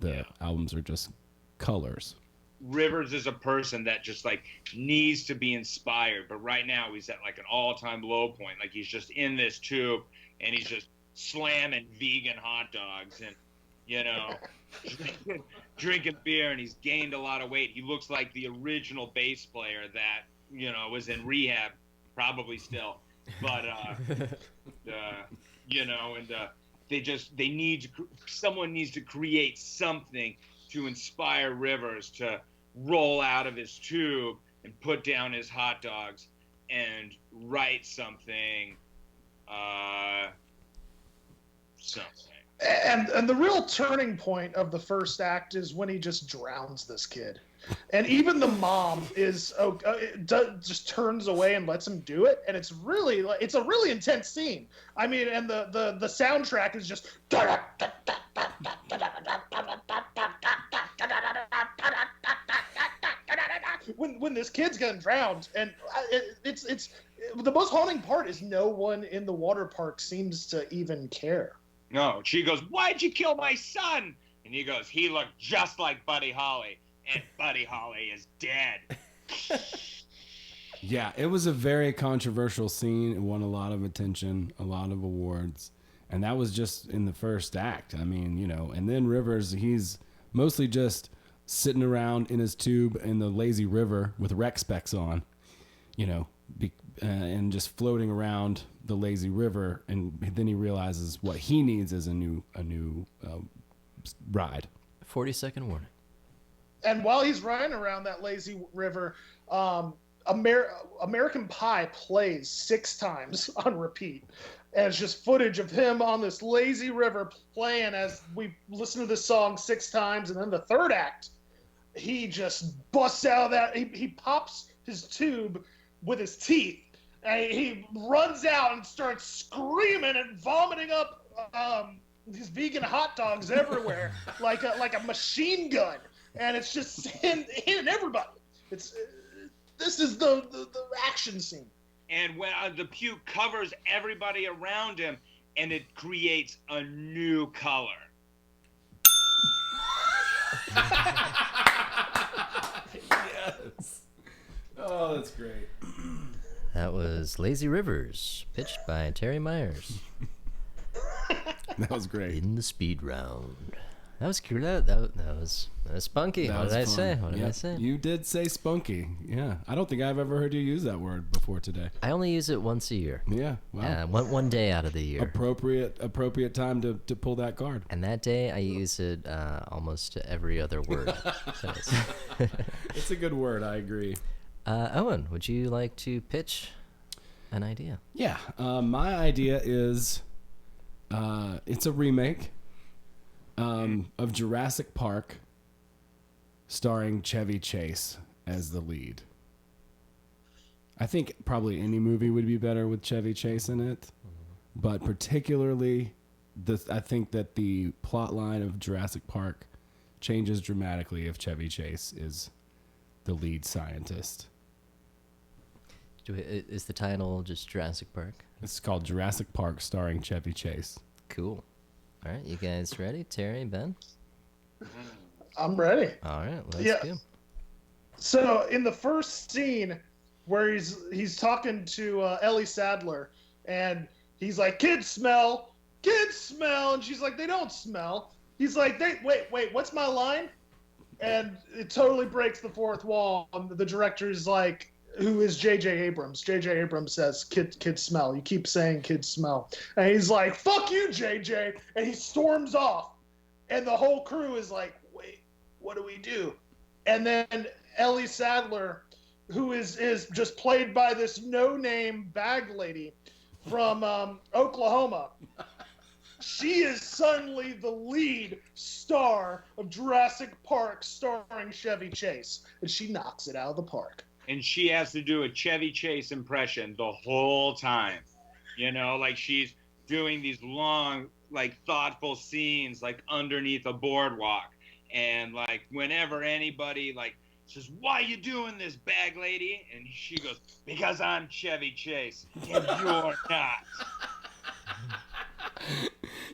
the albums are just colors. Rivers is a person that just like needs to be inspired, but right now he's at like an all-time low point. Like he's just in this tube and he's just slamming vegan hot dogs and drinking beer, and he's gained a lot of weight. He looks like the original bass player that was in rehab, probably still, but someone needs to create something to inspire Rivers to roll out of his tube and put down his hot dogs and write something. And the real turning point of the first act is when he just drowns this kid. And even the mom just turns away and lets him do it, and it's a really intense scene. I mean, and the soundtrack is just when this kid's getting drowned, and it's the most haunting part is no one in the water park seems to even care. No, she goes, "Why'd you kill my son?" And he goes, "He looked just like Buddy Holly, and Buddy Holly is dead." Yeah, it was a very controversial scene. It won a lot of attention, a lot of awards, and that was just in the first act. I mean, and then Rivers, he's mostly just sitting around in his tube in the lazy river with rec specs on, and just floating around the lazy river, and then he realizes what he needs is a new ride. 40-second warning. And while he's riding around that lazy river, American Pie plays 6 times on repeat. And it's just footage of him on this lazy river playing as we listen to this song 6 times. And then the third act, he just busts out of that. He pops his tube with his teeth. And he runs out and starts screaming and vomiting up these vegan hot dogs everywhere like a machine gun. And it's just hitting everybody. This is the action scene. And when the puke covers everybody around him, and it creates a new color. Yes. Oh, that's great. That was Lazy Rivers, pitched by Terry Myers. That was great. In the speed round. That was cool. That was spunky. What did I say? What did I say? You did say spunky. Yeah. I don't think I've ever heard you use that word before today. I only use it once a year. Yeah. Wow. One day out of the year. Appropriate time to pull that card. And that day I use it almost every other word. It's a good word. I agree. Owen, would you like to pitch an idea? Yeah. My idea is it's a remake of Jurassic Park starring Chevy Chase as the lead. I think probably any movie would be better with Chevy Chase in it, but particularly I think that the plot line of Jurassic Park changes dramatically if Chevy Chase is the lead scientist. Is the title just Jurassic Park? It's called Jurassic Park starring Chevy Chase. Cool. All right, you guys ready? Terry, Ben? I'm ready. All right, let's go. So in the first scene where he's talking to Ellie Sadler, and he's like, kids smell, and she's like, they don't smell. He's like, wait, what's my line? And it totally breaks the fourth wall. The director's like, who is J.J. Abrams? J.J. Abrams says, kids smell. You keep saying kids smell. And he's like, fuck you, J.J. And he storms off. And the whole crew is like, wait, what do we do? And then Ellie Sadler, who is just played by this no-name bag lady from Oklahoma, she is suddenly the lead star of Jurassic Park starring Chevy Chase. And she knocks it out of the park. And she has to do a Chevy Chase impression the whole time. You know, like she's doing these long, like thoughtful scenes, like underneath a boardwalk. And like whenever anybody like says, why you doing this, bag lady? And she goes, because I'm Chevy Chase and you're not.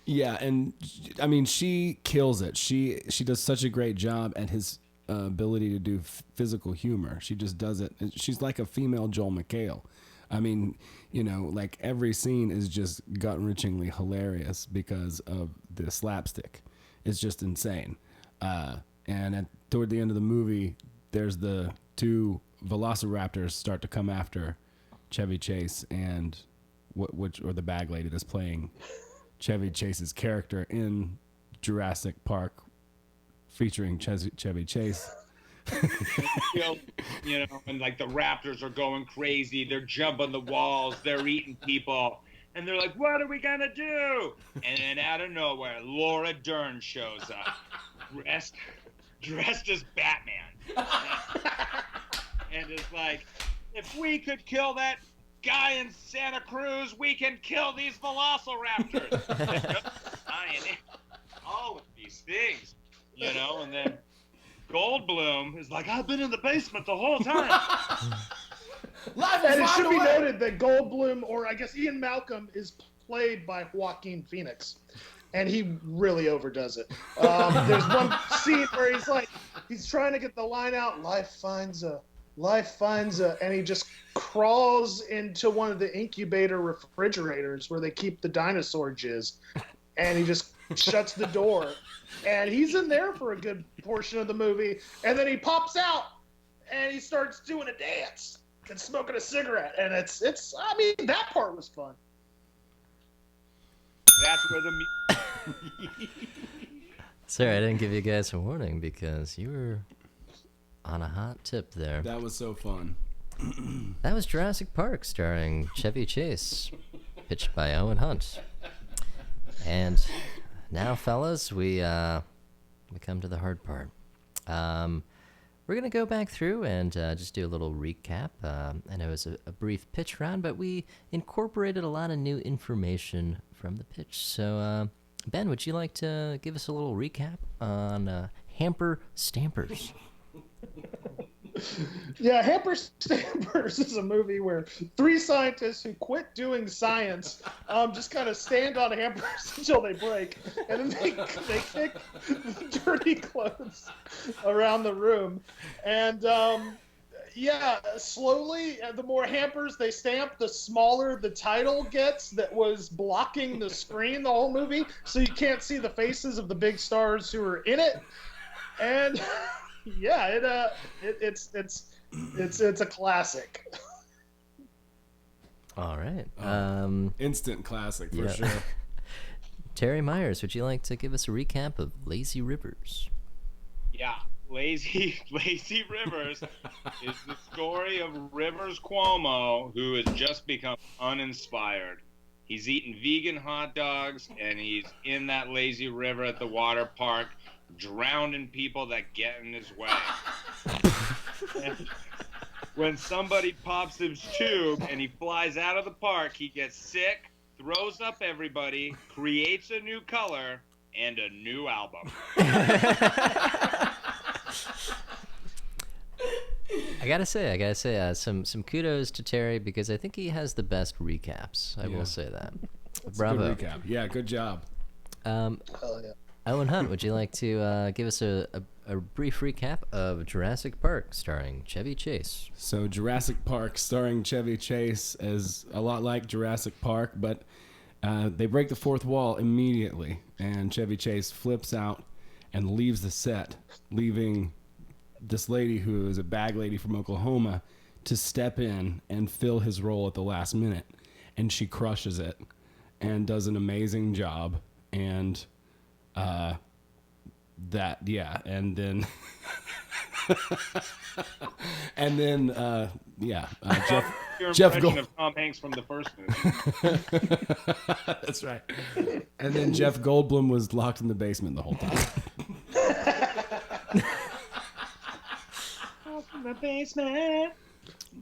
Yeah, and I mean, she kills it. She does such a great job at his ability to do physical humor. She just does it. She's like a female Joel McHale. I mean, you know, like every scene is just gut-wrenchingly hilarious because of the slapstick. It's just insane. And toward the end of the movie, there's the two velociraptors start to come after Chevy Chase and or the bag lady that's playing Chevy Chase's character in Jurassic Park, featuring Chevy Chase. You know, and like the raptors are going crazy. They're jumping the walls. They're eating people. And they're like, what are we going to do? And then out of nowhere, Laura Dern shows up, dressed as Batman. And it's like, if we could kill that guy in Santa Cruz, we can kill these velociraptors. All of these things. You know, and then Goldblum is like, I've been in the basement the whole time. And it should be noted that Goldblum, or I guess Ian Malcolm, is played by Joaquin Phoenix. And he really overdoes it. There's one scene where he's trying to get the line out, life finds a, and he just crawls into one of the incubator refrigerators where they keep the dinosaur jizz. And he just shuts the door. And he's in there for a good portion of the movie. And then he pops out and he starts doing a dance and smoking a cigarette. And it's I mean, that part was fun. That's where the Sorry, I didn't give you guys a warning because you were on a hot tip there. That was so fun. That was Jurassic Park starring Chevy Chase, pitched by Owen Hunt. And now, fellas, we come to the hard part. We're going to go back through and just do a little recap. I know it was a brief pitch round, but we incorporated a lot of new information from the pitch. So, Ben, would you like to give us a little recap on Hamper Stampers? Yeah, Hamper Stampers is a movie where three scientists who quit doing science just kind of stand on hampers until they break, and then they kick dirty clothes around the room. And Yeah, slowly, the more hampers they stamp, the smaller the title gets that was blocking the screen the whole movie, so you can't see the faces of the big stars who are in it. And yeah, it's a classic. All right. Instant classic for yeah. sure. Terry Myers, would you like to give us a recap of Lazy Rivers? Yeah, Lazy Rivers is the story of Rivers Cuomo, who has just become uninspired. He's eating vegan hot dogs, and he's in that lazy river at the water park, drowning people that get in his way. And when somebody pops his tube and he flies out of the park, he gets sick, throws up everybody, creates a new color, and a new album. I gotta say, some kudos to Terry because I think he has the best recaps. I will say that. Bravo. Good recap. Yeah, good job. Hell yeah. Owen Hunt, would you like to give us a brief recap of Jurassic Park starring Chevy Chase? So Jurassic Park starring Chevy Chase is a lot like Jurassic Park, but they break the fourth wall immediately, and Chevy Chase flips out and leaves the set, leaving this lady who is a bag lady from Oklahoma to step in and fill his role at the last minute. And she crushes it and does an amazing job. And and then Jeff Goldblum of Tom Hanks from the first movie. That's right. And then Jeff Goldblum was locked in the basement the whole time. In the basement.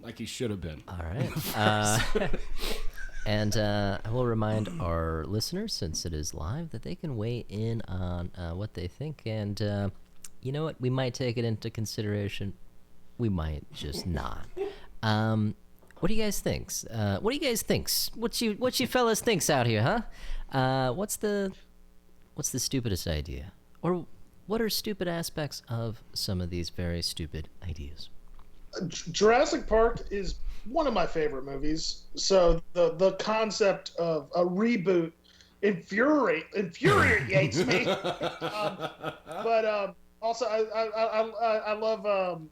Like he should have been. All right. And I will remind our listeners, since it is live, that they can weigh in on what they think. And you know what? We might take it into consideration. We might just not. What do you guys think? What do you guys think? What you fellas thinks out here, huh? What's the stupidest idea? Or what are stupid aspects of some of these very stupid ideas? Jurassic Park is one of my favorite movies. So the concept of a reboot infuriates me. But also I love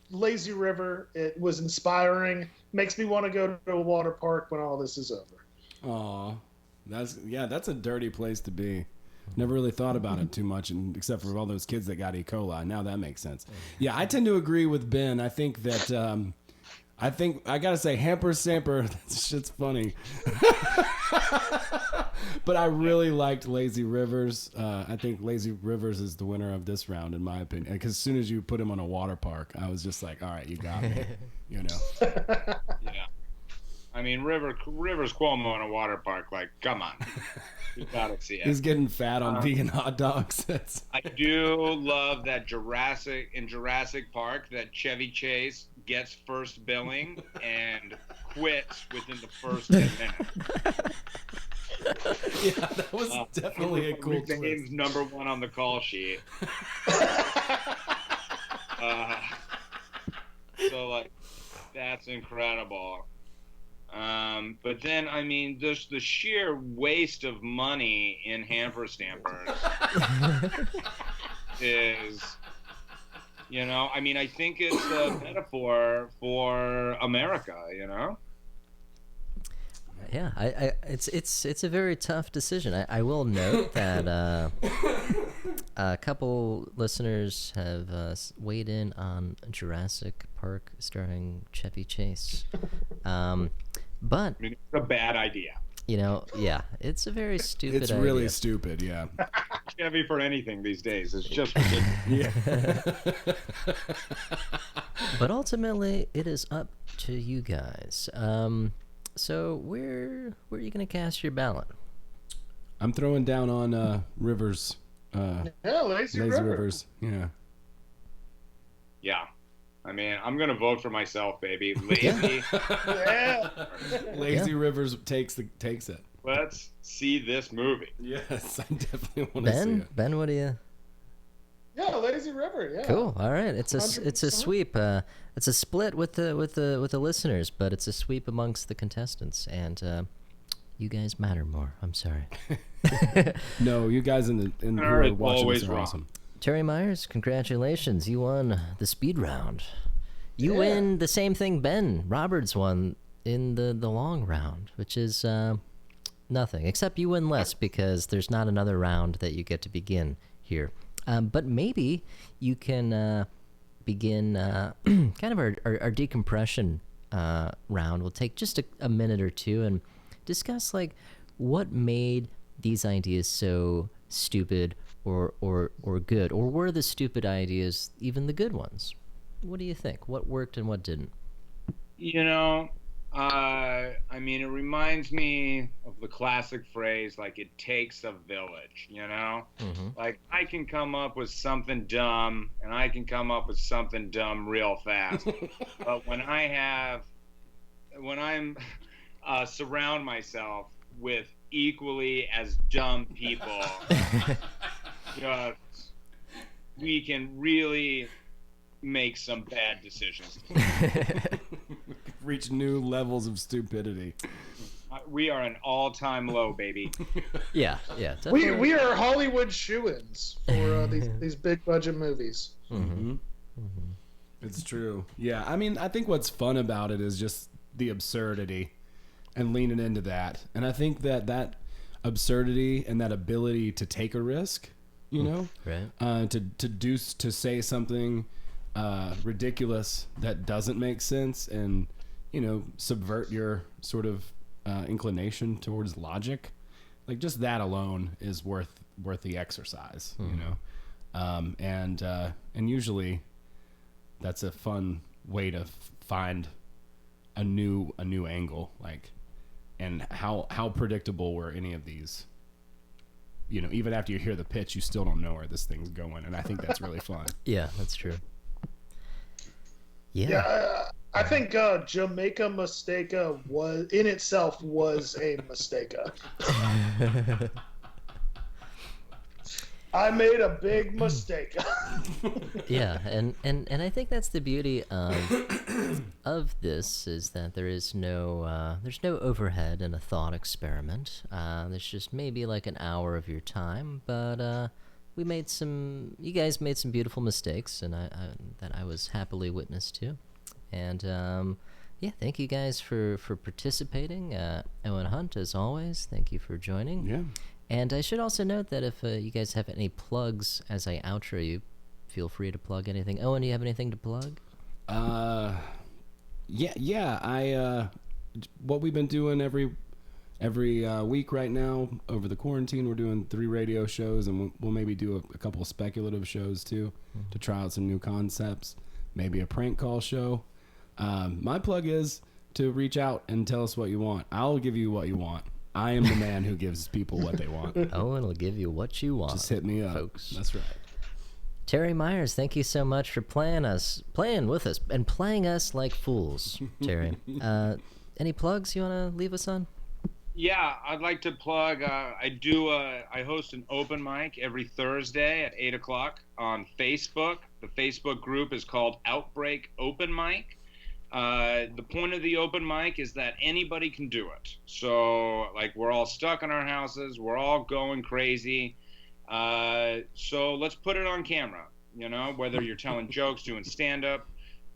Lazy River. It was inspiring. Makes me want to go to a water park when all this is over. Aw, that's a dirty place to be. Never really thought about it too much, except for all those kids that got E. coli. Now that makes sense. Yeah, I tend to agree with Ben. I think that I gotta say, Hamper Samper, that shit's funny. But I really liked Lazy Rivers. I think Lazy Rivers is the winner of this round, in my opinion. Because as soon as you put him on a water park, I was just like, all right, you got me. You know. Yeah. I mean, Rivers Cuomo in a water park, like, come on. You gotta see it. He's getting fat on vegan hot dogs. I do love that in Jurassic Park, that Chevy Chase gets first billing and quits within the first 10 minutes. Yeah, that was definitely a cool twist. Name's number one on the call sheet. So, like, that's incredible. But then, I mean, just the sheer waste of money in hamper stampers is, you know, I mean, I think it's a metaphor for America, you know? Yeah, it's a very tough decision. I will note that a couple listeners have weighed in on Jurassic Park starring Chevy Chase. But I mean, it's a bad idea. You know, yeah, it's a very stupid It's idea. really stupid, yeah. Chevy for anything these days is just ridiculous. Yeah. But ultimately, it is up to you guys. So where are you going to cast your ballot? I'm throwing down on Rivers. Lazy Rivers. Yeah. Yeah. I mean, I'm going to vote for myself, baby. Lazy. Yeah. Lazy Rivers takes it. Let's see this movie. Yes, I definitely want to see it. Ben, what do you... Yeah, Lazy River. Yeah. Cool. All right. It's a 100%. sweep. It's a split with the listeners, but it's a sweep amongst the contestants, and you guys matter more. I'm sorry. No, you guys in who Are are watching always this are wrong. awesome. Terry Myers, congratulations. You won the speed round. You Yeah. win the same thing Ben Roberts won in the long round, which is nothing, except you win less because there's not another round that you get to begin here. But maybe you can begin kind of our decompression round. We'll take just a minute or two and discuss like what made these ideas so stupid or good, or were the stupid ideas even the good ones? What do you think? What worked and what didn't? You know, I mean, it reminds me of the classic phrase, like, it takes a village, you know? Like, I can come up with something dumb, and I can come up with something dumb real fast. But when I'm surround myself with equally as dumb people, we can really make some bad decisions. Reach new levels of stupidity. We are an all-time low, baby. Yeah, definitely. We are Hollywood shoo-ins for these big budget movies. It's true. Yeah, I mean, I think what's fun about it is just the absurdity and leaning into that. And I think that absurdity and that ability to take a risk, you know, Right. to say something ridiculous that doesn't make sense and, you know, subvert your sort of inclination towards logic. Like, just that alone is worth the exercise, you know. And usually that's a fun way to find a new angle, like, and how predictable were any of these. You know, even after you hear the pitch, you still don't know where this thing's going, and I think that's really fun. Yeah, that's true. Yeah. Yeah, I think Jamaica Mistake was in itself was a mistake. I made a big mistake. Yeah, and I think that's the beauty of this, is that there's no overhead in a thought experiment. There's just maybe like an hour of your time, but you guys made some beautiful mistakes, and that I was happily witness to. And yeah, thank you guys for participating. Owen Hunt, as always, thank you for joining. Yeah. And I should also note that if you guys have any plugs as I outro you, feel free to plug anything. Owen, do you have anything to plug? Yeah. What we've been doing every week right now over the quarantine, we're doing 3 radio shows, and we'll maybe do a couple of speculative shows too, to try out some new concepts. Maybe a prank call show. My plug is to reach out and tell us what you want. I'll give you what you want. I am the man who gives people what they want. Owen will give you what you want. Just hit me up, folks. That's right. Terry Myers, thank you so much for playing with us, and playing us like fools, Terry. Any plugs you want to leave us on? Yeah, I'd like to plug. I host an open mic every Thursday at 8 o'clock on Facebook. The Facebook group is called Outbreak Open Mic. The point of the open mic is that anybody can do it. So, like, we're all stuck in our houses. We're all going crazy. So let's put it on camera, you know, whether you're telling jokes, doing stand-up,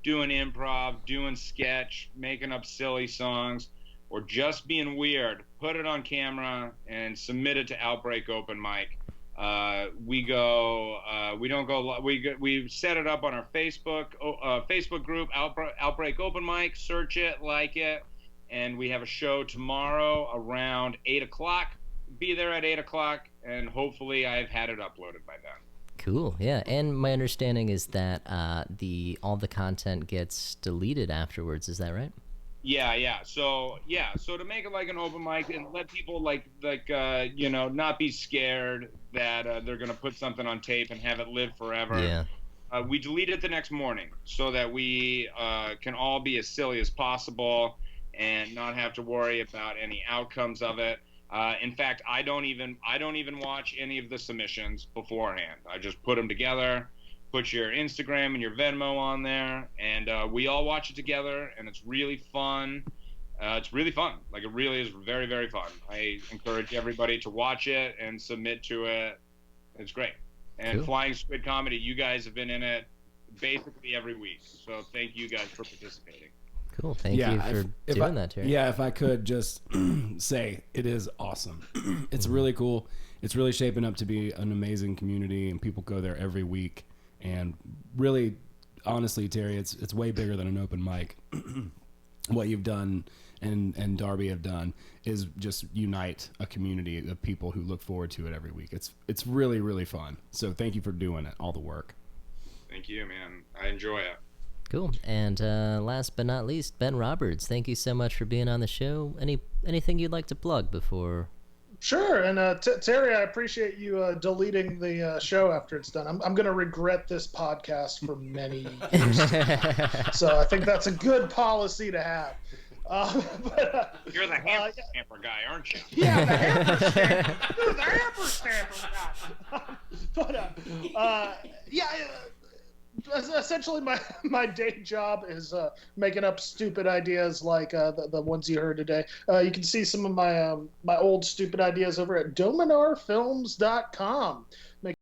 doing improv, doing sketch, making up silly songs, or just being weird. Put it on camera and submit it to Outbreak Open Mic. We set it up on our Facebook group, Outbreak Open Mic. Search it, like it, and we have a show tomorrow around 8 o'clock. Be there at 8 o'clock, and hopefully I've had it uploaded by then. Cool, yeah. And my understanding is that all the content gets deleted afterwards. Is that right? Yeah. So to make it like an open mic and let people not be scared that they're gonna put something on tape and have it live forever. Yeah. We delete it the next morning so that we can all be as silly as possible and not have to worry about any outcomes of it. In fact, I don't even watch any of the submissions beforehand. I just put them together. put your Instagram and your Venmo on there, and we all watch it together, and it's really fun. It's really fun. Like, it really is very, very fun. I encourage everybody to watch it and submit to it. It's great. And Cool. Flying Squid Comedy, you guys have been in it basically every week. So thank you guys for participating. Cool. Thank you for doing that, Terry. Yeah, if I could just say, it is awesome. It's really cool. It's really shaping up to be an amazing community, and people go there every week. And really, honestly, Terry, it's way bigger than an open mic. What you've done and Darby have done is just unite a community of people who look forward to it every week. It's really, really fun. So thank you for doing it, all the work. Thank you, man. I enjoy it. Cool. And last but not least, Ben Roberts, thank you so much for being on the show. Anything you'd like to plug before? Sure, and Terry, I appreciate you deleting the show after it's done. I'm going to regret this podcast for many years. So I think that's a good policy to have. You're the hamper stamper guy, aren't you? Yeah, the hamper stamper. You're the hamper stamper guy. Essentially, my day job is making up stupid ideas like the ones you heard today. You can see some of my old stupid ideas over at dominarfilms.com.